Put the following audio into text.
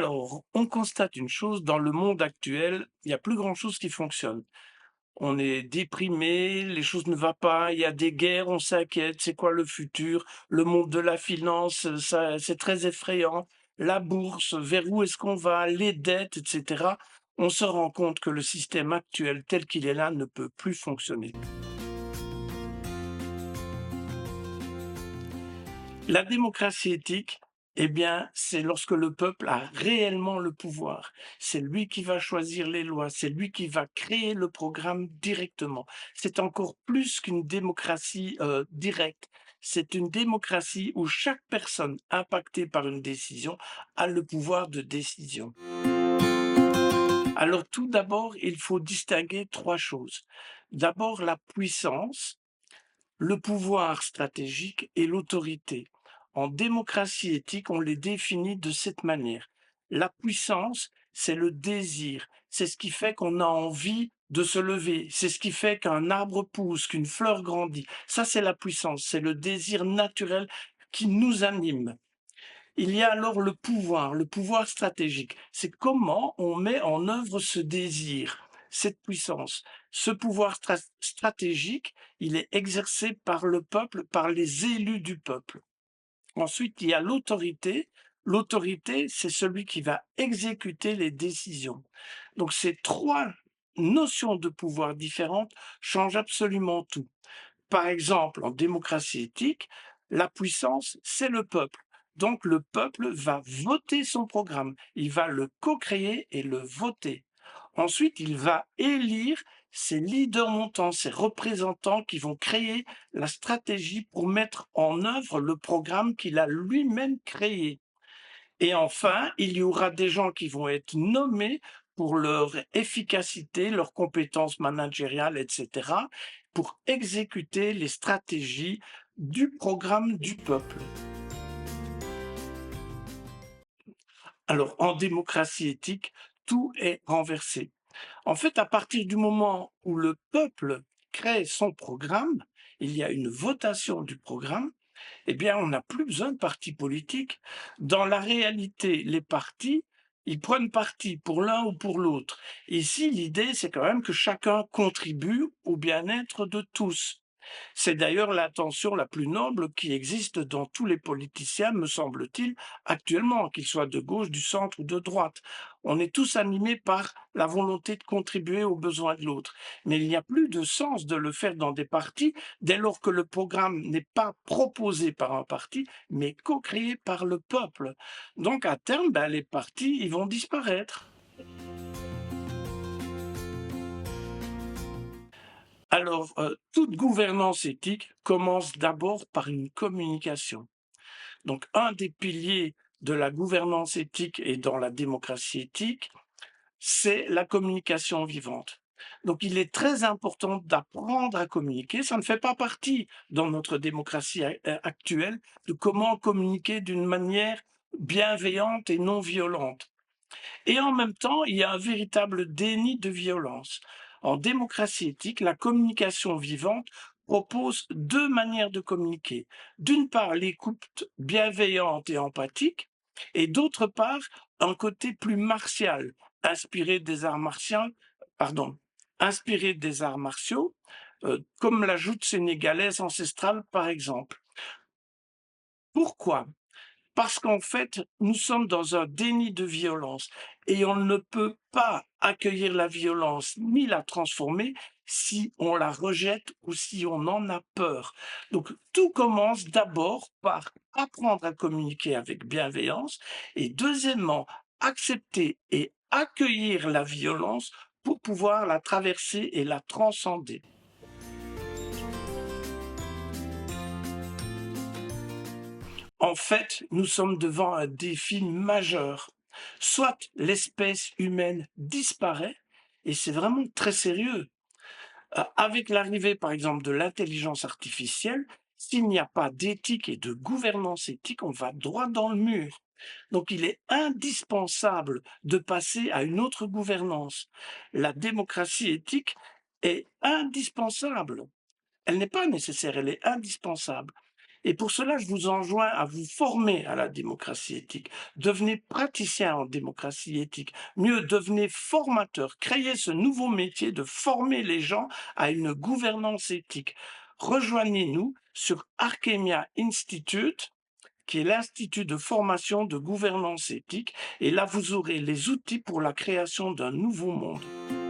Alors, on constate une chose, dans le monde actuel, il y a plus grand-chose qui fonctionne. On est déprimé, les choses ne vont pas, il y a des guerres, on s'inquiète, c'est quoi le futur? Le monde de la finance, ça, c'est très effrayant. La bourse, vers où est-ce qu'on va? Les dettes, et cetera. On se rend compte que le système actuel tel qu'il est là ne peut plus fonctionner. La démocratie éthique, eh bien, c'est lorsque le peuple a réellement le pouvoir. C'est lui qui va choisir les lois, c'est lui qui va créer le programme directement. C'est encore plus qu'une démocratie directe. C'est une démocratie où chaque personne impactée par une décision a le pouvoir de décision. Alors tout d'abord, il faut distinguer trois choses. D'abord, la puissance, le pouvoir stratégique et l'autorité. En démocratie éthique, on les définit de cette manière. La puissance, c'est le désir, c'est ce qui fait qu'on a envie de se lever, c'est ce qui fait qu'un arbre pousse, qu'une fleur grandit. Ça, c'est la puissance, c'est le désir naturel qui nous anime. Il y a alors le pouvoir stratégique. C'est comment on met en œuvre ce désir, cette puissance. Ce pouvoir stratégique, il est exercé par le peuple, par les élus du peuple. Ensuite, il y a l'autorité. L'autorité, c'est celui qui va exécuter les décisions. Donc ces trois notions de pouvoir différentes changent absolument tout. Par exemple, en démocratie éthique, la puissance, c'est le peuple. Donc le peuple va voter son programme, il va le co-créer et le voter. Ensuite, il va élire ses leaders montants, ses représentants qui vont créer la stratégie pour mettre en œuvre le programme qu'il a lui-même créé. Et enfin, il y aura des gens qui vont être nommés pour leur efficacité, leurs compétences managériales, etc., pour exécuter les stratégies du programme du peuple. Alors, en démocratie éthique, tout est renversé. En fait, à partir du moment où le peuple crée son programme, il y a une votation du programme, eh bien, on n'a plus besoin de partis politiques. Dans la réalité, les partis, ils prennent parti pour l'un ou pour l'autre. Ici, l'idée, c'est quand même que chacun contribue au bien-être de tous. C'est d'ailleurs l'intention la plus noble qui existe dans tous les politiciens, me semble-t-il, actuellement, qu'ils soient de gauche, du centre ou de droite. On est tous animés par la volonté de contribuer aux besoins de l'autre. Mais il n'y a plus de sens de le faire dans des partis dès lors que le programme n'est pas proposé par un parti, mais co-créé par le peuple. Donc à terme, les partis, ils vont disparaître. Alors, toute gouvernance éthique commence d'abord par une communication. Donc, un des piliers de la gouvernance éthique et dans la démocratie éthique, c'est la communication vivante. Donc, il est très important d'apprendre à communiquer. Ça ne fait pas partie dans notre démocratie actuelle de comment communiquer d'une manière bienveillante et non violente. Et en même temps, il y a un véritable déni de violence. En démocratie éthique, la communication vivante propose deux manières de communiquer. D'une part, l'écoute bienveillante et empathique, et d'autre part, un côté plus martial, inspiré des arts martiaux, pardon, inspiré des arts martiaux, comme la joute sénégalaise ancestrale, par exemple. Pourquoi? Parce qu'en fait, nous sommes dans un déni de violence et on ne peut pas accueillir la violence ni la transformer si on la rejette ou si on en a peur. Donc tout commence d'abord par apprendre à communiquer avec bienveillance et deuxièmement, accepter et accueillir la violence pour pouvoir la traverser et la transcender. En fait, nous sommes devant un défi majeur. Soit l'espèce humaine disparaît, et c'est vraiment très sérieux. Avec l'arrivée, par exemple, de l'intelligence artificielle, s'il n'y a pas d'éthique et de gouvernance éthique, on va droit dans le mur. Donc il est indispensable de passer à une autre gouvernance. La démocratie éthique est indispensable. Elle n'est pas nécessaire, elle est indispensable. Et pour cela, je vous enjoins à vous former à la démocratie éthique. Devenez praticien en démocratie éthique. Mieux, devenez formateur. Créez ce nouveau métier de former les gens à une gouvernance éthique. Rejoignez-nous sur Arkemia Institute, qui est l'Institut de formation de gouvernance éthique. Et là, vous aurez les outils pour la création d'un nouveau monde.